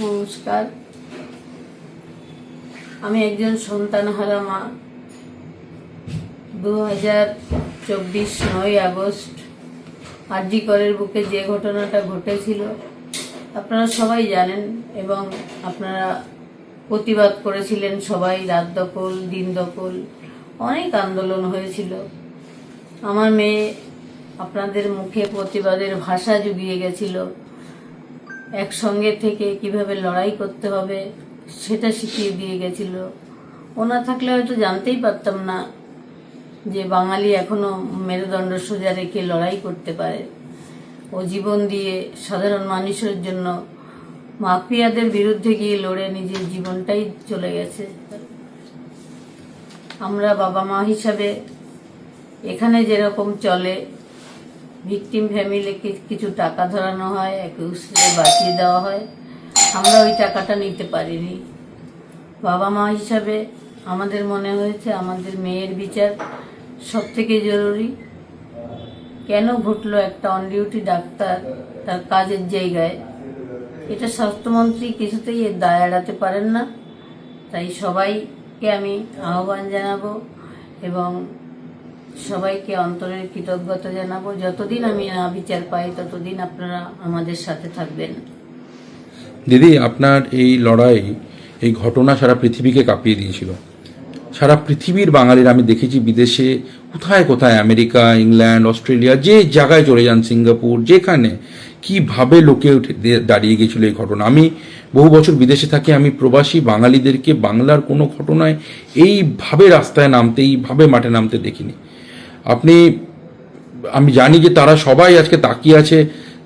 নমস্কার। আমি একজন সন্তানহারা মা। 2024 9ই আগস্ট আরজি করের বুকে যে ঘটনাটা ঘটেছিল আপনারা সবাই জানেন এবং আপনারা প্রতিবাদ করেছিলেন সবাই। রাত দখল, দিন দখল, অনেক আন্দোলন হয়েছিল। আমার মেয়ে আপনাদের মুখে প্রতিবাদের ভাষা জুগিয়ে গেছিল। একসঙ্গে থেকে কিভাবে লড়াই করতে হবে সেটা শিখিয়ে দিয়ে গেছিল। ও না থাকলে হয়তো জানতেই পারতাম না যে বাঙালি এখনো মেরুদণ্ড সোজা রেখে লড়াই করতে পারে। ও জীবন দিয়ে সাধারণ মানুষের জন্য মাফিয়াদের বিরুদ্ধে গিয়ে লড়ে নিজের জীবনটাই চলে গেছে। আমরা বাবা মা হিসাবে এখানে যেরকম চলে, ভিকটিম ফ্যামিলিকে কিছু টাকা ধরানো হয়, একুশে বাঁচিয়ে দেওয়া হয়, আমরা ওই টাকাটা নিতে পারিনি। বাবা মা হিসাবে আমাদের মনে হয়েছে আমাদের মেয়ের বিচার সব থেকে জরুরি। কেন ঘটলো একটা অন ডিউটি ডাক্তার তার কাজের জায়গায়, এটা স্বাস্থ্যমন্ত্রী কিছুতেই এর দায় এড়াতে পারেন না। তাই সবাইকে আমি আহ্বান জানাবো এবং সবাইকে অন্তরের কৃতজ্ঞতা জানাবো। যতদিন আমি না বিচার পাই ততদিন আপনারা আমাদের সাথে থাকবেন। দিদি, আপনার এই লড়াই, এই ঘটনা সারা পৃথিবীকে কাঁপিয়ে দিয়েছিল। সারা পৃথিবীর বাঙালিরা আমি দেখেছি বিদেশে কোথায় কোথায়, আমেরিকা, ইংল্যান্ড, অস্ট্রেলিয়া, যে জায়গায় চলে যান, সিঙ্গাপুর, যেখানে কিভাবে লোকে উঠে দাঁড়িয়ে গেছিল এই ঘটনা। আমি বহু বছর বিদেশে থাকি, আমি প্রবাসী বাঙালিদেরকে বাংলার কোনো ঘটনায় এইভাবে রাস্তায় নামতে, এইভাবে মাঠে নামতে দেখিনি। আমি জানি যে তারা সবাই আজকে তাকিয়ে আছে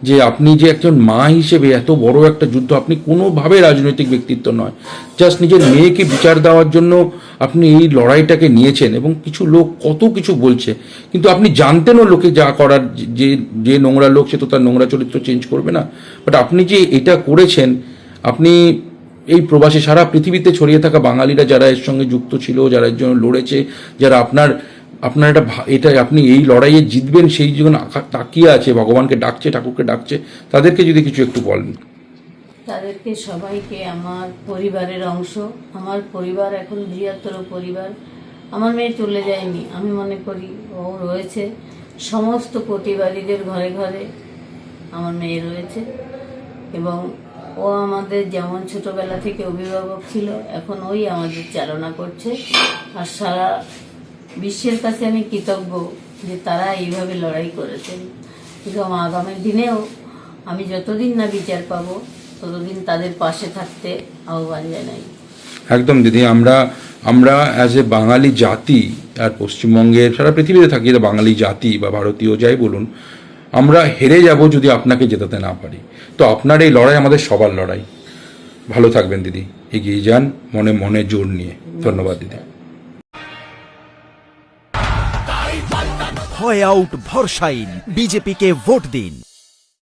যে আপনি যে একজন মা হিসেবে এত বড় একটা যুদ্ধ, আপনি কোনোভাবে রাজনৈতিক ব্যক্তিত্ব নয়, জাস্ট নিজের মেয়েকে বিচার দেওয়ার জন্য আপনি এই লড়াইটাকে নিয়েছেন। এবং কিছু লোক কত কিছু বলছে, কিন্তু আপনি জানতেনও লোকে যা করার, যে নোংরা লোক সে তো তার নোংরা চরিত্র চেঞ্জ করবে না। বাট আপনি যে এটা করেছেন, আপনি এই প্রবাসী সারা পৃথিবীতে ছড়িয়ে থাকা বাঙালিরা যারা এর সঙ্গে যুক্ত ছিল, যারা এর জন্য লড়েছে, যারা আপনার এটা আপনি এই লড়াইয়ে জিতবেন সেই জন্য তাকিয়ে আছে, ভগবানকে ডাকছে, ঠাকুরকে ডাকছে, তাদেরকে যদি কিছু একটু বলেন। তাদেরকে সবাইকে আমার পরিবারের অংশ। আমার পরিবার এখন বৃহত্তর পরিবার। আমার মেয়ে চলে যায়নি, আমি মনে করি ও রয়েছে। সমস্ত প্রতিবাদীদের ঘরে ঘরে আমার মেয়ে রয়েছে এবং ও আমাদের যেমন ছোটবেলা থেকে অভিভাবক ছিল, এখন ওই আমাদের চালনা করছে। আর সারা বিশ্বের কাছে আমি কৃতজ্ঞ যে তারা এইভাবে লড়াই করেছেন। এবং আগামী দিনেও আমি যতদিন না বিচার পাবো ততদিন তাদের পাশে থাকতে আহ্বান জানাই। একদম দিদি, আমরা অ্যাজ এ বাঙালি জাতি, আর পশ্চিমবঙ্গের সারা পৃথিবীতে থাকি বাঙালি জাতি বা ভারতীয় যাই বলুন, আমরা হেরে যাব যদি আপনাকে জেতাতে না পারি। তো আপনার এই লড়াই আমাদের সবার লড়াই। ভালো থাকবেন দিদি, এগিয়ে যান মনে মনে জোর নিয়ে। ধন্যবাদ দিদি। হয় আউট ভরসাইন, বিজেপিকে ভোট দিন।